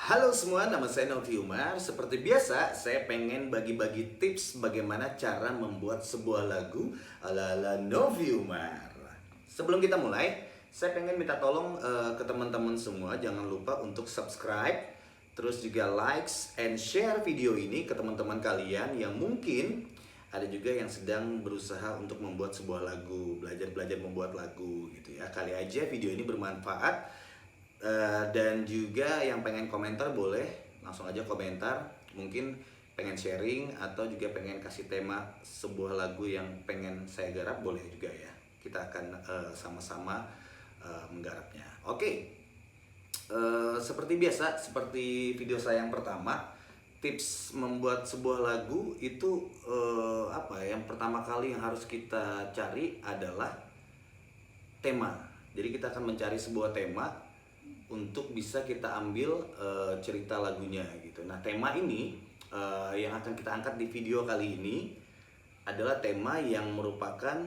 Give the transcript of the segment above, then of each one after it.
Halo semua, nama saya Novi Umar. Seperti biasa, saya pengen bagi-bagi tips bagaimana cara membuat sebuah lagu ala-ala Novi Umar. Sebelum kita mulai, saya pengen minta tolong ke teman-teman semua, jangan lupa untuk subscribe, terus juga likes and share video ini ke teman-teman kalian yang mungkin ada juga yang sedang berusaha untuk membuat sebuah lagu, belajar-belajar membuat lagu gitu ya. Kali aja video ini bermanfaat. Dan juga yang pengen komentar boleh langsung aja komentar, mungkin pengen sharing atau juga pengen kasih tema sebuah lagu yang pengen saya garap boleh juga ya. Kita akan sama-sama menggarapnya. Oke. Seperti biasa, seperti video saya yang pertama, tips membuat sebuah lagu itu yang pertama kali yang harus kita cari adalah tema. Jadi kita akan mencari sebuah tema untuk bisa kita ambil cerita lagunya gitu. Nah, tema ini yang akan kita angkat di video kali ini adalah tema yang merupakan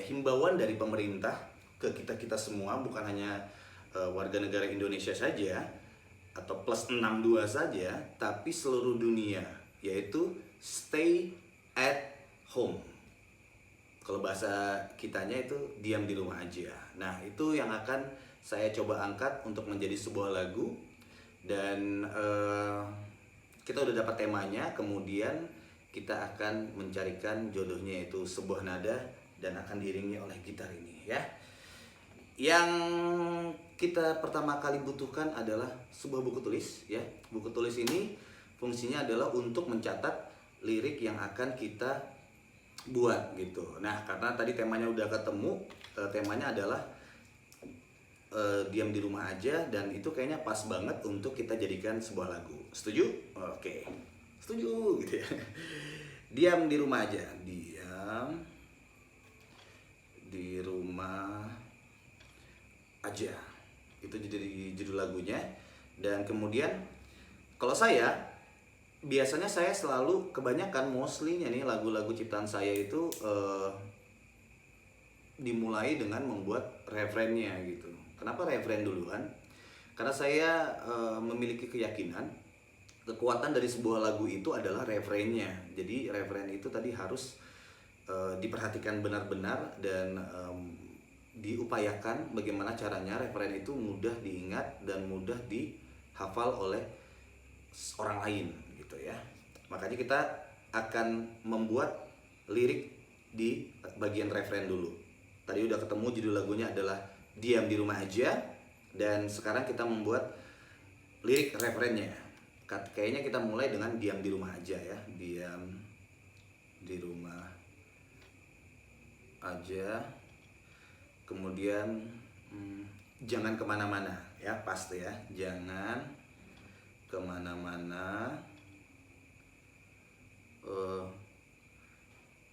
himbauan dari pemerintah ke kita semua, bukan hanya warga negara Indonesia saja atau plus 62 saja, tapi seluruh dunia, yaitu stay at home. Kalau bahasa kitanya itu diam di rumah aja. Nah, itu yang akan saya coba angkat untuk menjadi sebuah lagu. Dan kita udah dapat temanya, kemudian kita akan mencarikan jodohnya, yaitu sebuah nada dan akan diiringi oleh gitar ini ya. Yang kita pertama kali butuhkan adalah sebuah buku tulis ya. Buku tulis ini fungsinya adalah untuk mencatat lirik yang akan kita buat gitu. Nah, karena tadi temanya udah ketemu, temanya adalah diam di rumah aja, dan itu kayaknya pas banget untuk kita jadikan sebuah lagu. Setuju? Oke. Setuju gitu ya. Diam di rumah aja. Diam di rumah aja. Itu jadi judul lagunya. Dan kemudian kalau saya biasanya saya selalu kebanyakan mostly-nya nih lagu-lagu ciptaan saya itu dimulai dengan membuat refrennya gitu. Kenapa refren duluan? Karena saya memiliki keyakinan kekuatan dari sebuah lagu itu adalah refrennya. Jadi refren itu tadi harus diperhatikan benar-benar dan diupayakan bagaimana caranya refren itu mudah diingat dan mudah dihafal oleh orang lain gitu ya. Makanya kita akan membuat lirik di bagian refren dulu. Tadi udah ketemu judul lagunya adalah Diam di Rumah Aja, dan sekarang kita membuat lirik refrennya. Kayaknya kita mulai dengan diam di rumah aja ya. Diam di rumah aja. Kemudian jangan kemana-mana ya, pasti ya. Jangan kemana-mana.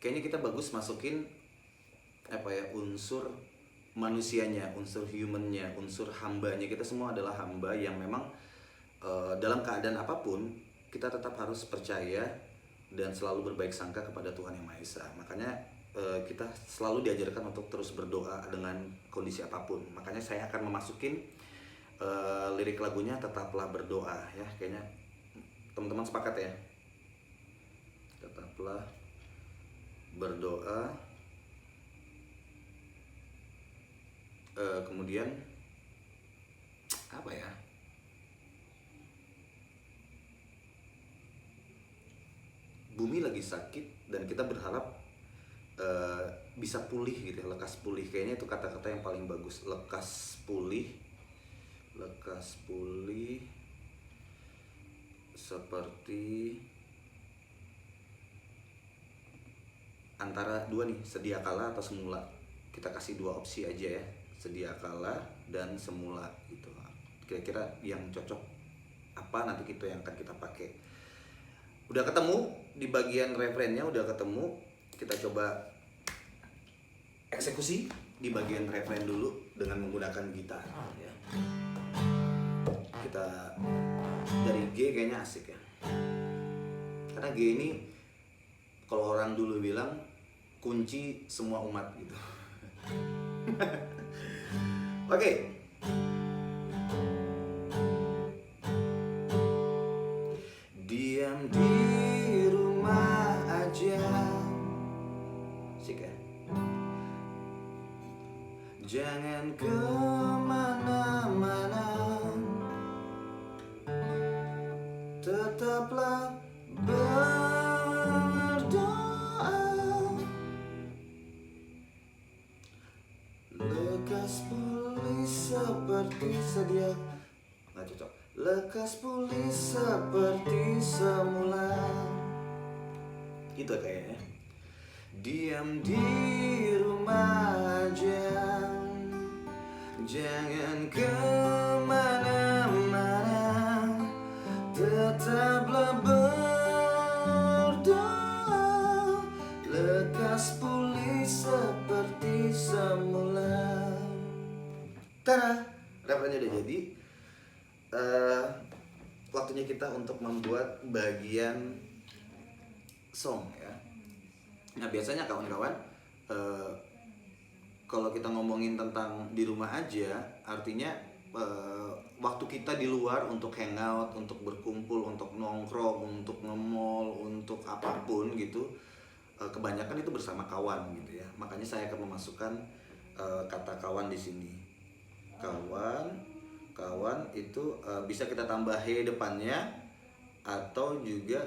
Kayaknya kita bagus masukin unsur manusianya, unsur humannya, unsur hambanya. Kita semua adalah hamba yang memang dalam keadaan apapun kita tetap harus percaya dan selalu berbaik sangka kepada Tuhan Yang Maha Esa. Makanya kita selalu diajarkan untuk terus berdoa dengan kondisi apapun. Makanya saya akan memasukin lirik lagunya tetaplah berdoa ya. Kayaknya teman-teman sepakat ya. Tetaplah berdoa. Kemudian bumi lagi sakit dan kita berharap bisa pulih gitu ya, lekas pulih. Kayaknya itu kata-kata yang paling bagus. Lekas pulih seperti antara dua nih, sedia kala atau semula. Kita kasih dua opsi aja ya, sedia kala dan semula gitu. Kira-kira yang cocok apa, nanti kita yang akan kita pakai. Udah ketemu di bagian refrennya, udah ketemu. Kita coba eksekusi di bagian refren dulu dengan menggunakan gitar ya. Kita dari G kayaknya asik ya. Karena G ini kalau orang dulu bilang kunci semua umat gitu. Oke. tetaplah berdoa. Lekas pulih seperti sedia. Nggak cocok. Lekas pulih seperti semula. Gitu kayaknya. Diam di rumah aja, jangan kemana-mana, tetaplah berdoa. Lekas pulih seperti semula. Tada, refrennya udah jadi. Waktunya kita untuk membuat bagian song ya. Nah biasanya kawan-kawan, kalau kita ngomongin tentang di rumah aja, artinya waktu kita di luar untuk hangout, untuk berkumpul, untuk nongkrong, untuk nge-mall, untuk apapun gitu, kebanyakan itu bersama kawan gitu ya. Makanya saya akan memasukkan kata kawan di sini. Kawan itu bisa kita tambah he depannya, atau juga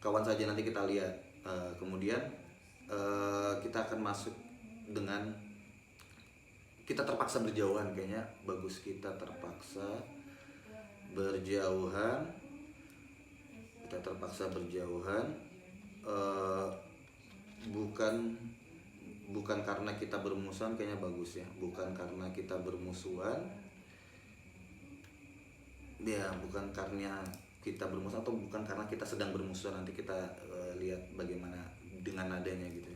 kawan saja, nanti kita lihat. Kemudian kita akan masuk dengan kita terpaksa berjauhan, kayaknya bagus. Kita terpaksa berjauhan. Bukan karena kita bermusuhan, kayaknya bagus ya. Bukan karena kita bermusuhan. Ya, bukan karena kita bermusuhan, atau bukan karena kita sedang bermusuhan. Nanti kita lihat bagaimana dengan nadanya gitu.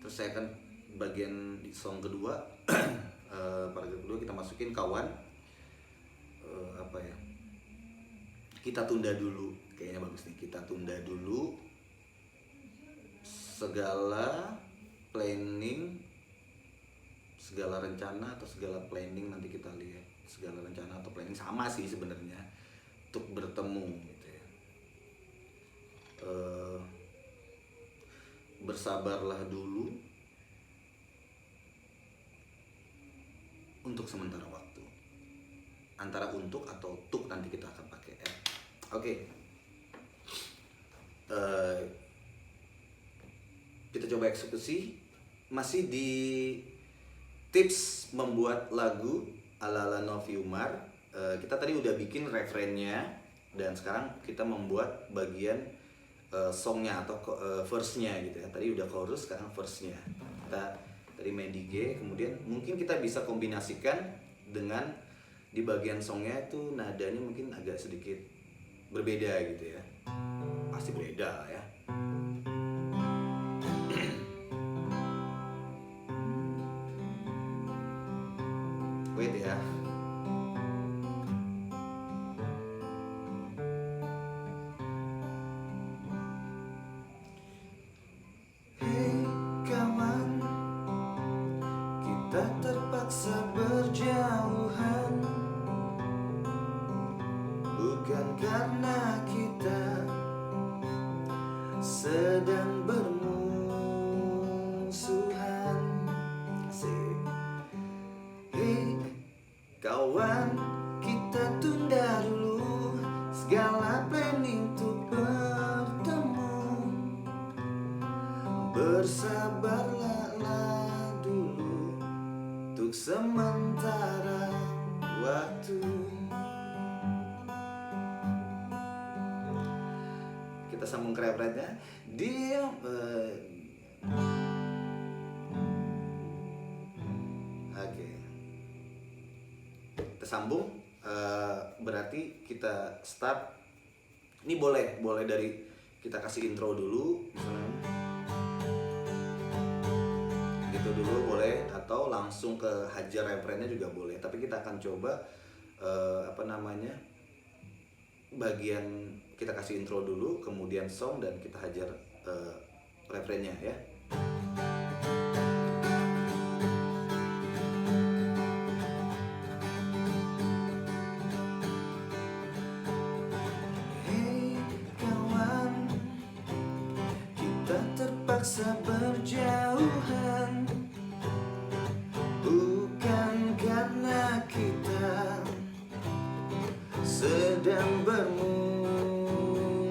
Terus saya akan bagian song kedua, paragraf kedua kita masukin kawan. Apa ya? Kita tunda dulu, kayaknya bagus nih. Kita tunda dulu segala planning, segala rencana atau segala planning, nanti kita lihat. Segala rencana atau planning sama sih sebenarnya, untuk bertemu gitu ya. Bersabarlah dulu untuk sementara waktu. Antara untuk atau tuk nanti kita akan pakai ya. Oke. Kita coba eksekusi. Masih di tips membuat lagu ala-ala Novi Umar. Kita tadi udah bikin refrennya, dan sekarang kita membuat bagian songnya atau verse-nya gitu ya. Tadi udah chorus, sekarang verse-nya. Kita tadi main di G, kemudian mungkin kita bisa kombinasikan dengan di bagian songnya itu nadanya mungkin agak sedikit berbeda gitu ya. Pasti beda lah ya. Wait ya. Hey kawan, kita terpaksa berjauhan, bukan karena kita sedang bermusuhan. Hey kawan, kita tunda dulu segala planning untuk bertemu. Bersabarlah dulu untuk sementara waktu. Kita sambung ke refrennya. Dia Oke. Kita sambung, berarti kita start. Ini boleh dari kita kasih intro dulu, misalnya gitu dulu boleh, atau langsung ke hajar refrennya juga boleh. Tapi kita akan coba bagian kita kasih intro dulu, kemudian song, dan kita hajar refrennya ya. Terpaksa berjauhan, bukan karena kita sedang bermusuhan.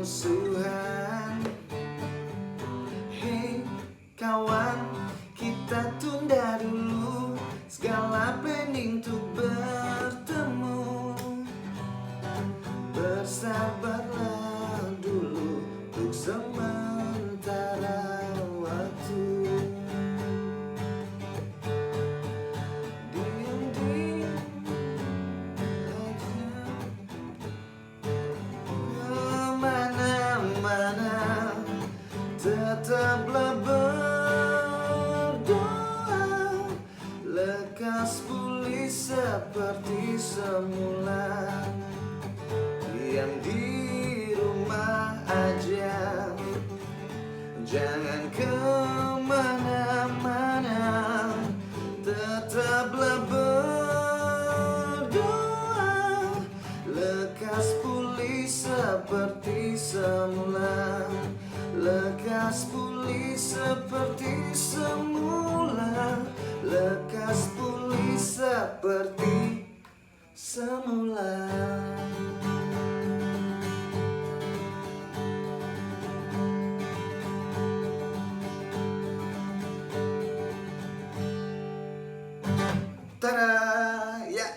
bersabarlah dulu untuk sementara waktu. Diam-diam aja, kemana-mana tetaplah berdoa, lekas pulih seperti semula. Diam di rumah aja, jangan kemana-mana, tetaplah berdoa, lekas pulih seperti semula. Lekas pulih seperti semula, lekas pulih seperti semula. Tada! Ya,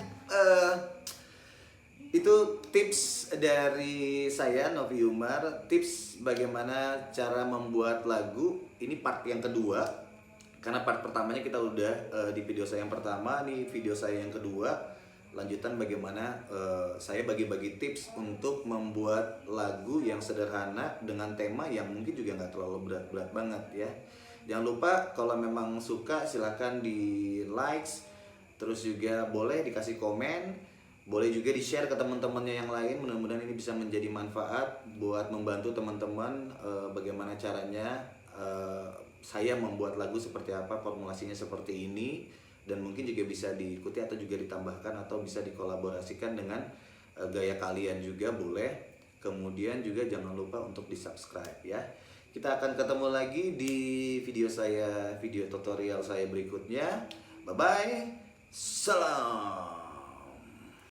itu tips dari saya, Novi Umar. Tips bagaimana cara membuat lagu. Ini part yang kedua. Karena part pertamanya kita udah di video saya yang pertama, nih video saya yang kedua. Lanjutan bagaimana saya bagi-bagi tips untuk membuat lagu yang sederhana dengan tema yang mungkin juga nggak terlalu berat-berat banget ya. Jangan lupa kalau memang suka silahkan di likes, terus juga boleh dikasih komen, boleh juga di-share ke teman-temannya yang lain. Mudah-mudahan ini bisa menjadi manfaat buat membantu teman-teman bagaimana caranya saya membuat lagu seperti apa, formulasinya seperti ini, dan mungkin juga bisa diikuti atau juga ditambahkan atau bisa dikolaborasikan dengan gaya kalian juga boleh. Kemudian juga jangan lupa untuk di-subscribe ya. Kita akan ketemu lagi di video saya, video tutorial saya berikutnya. Bye bye. Salam.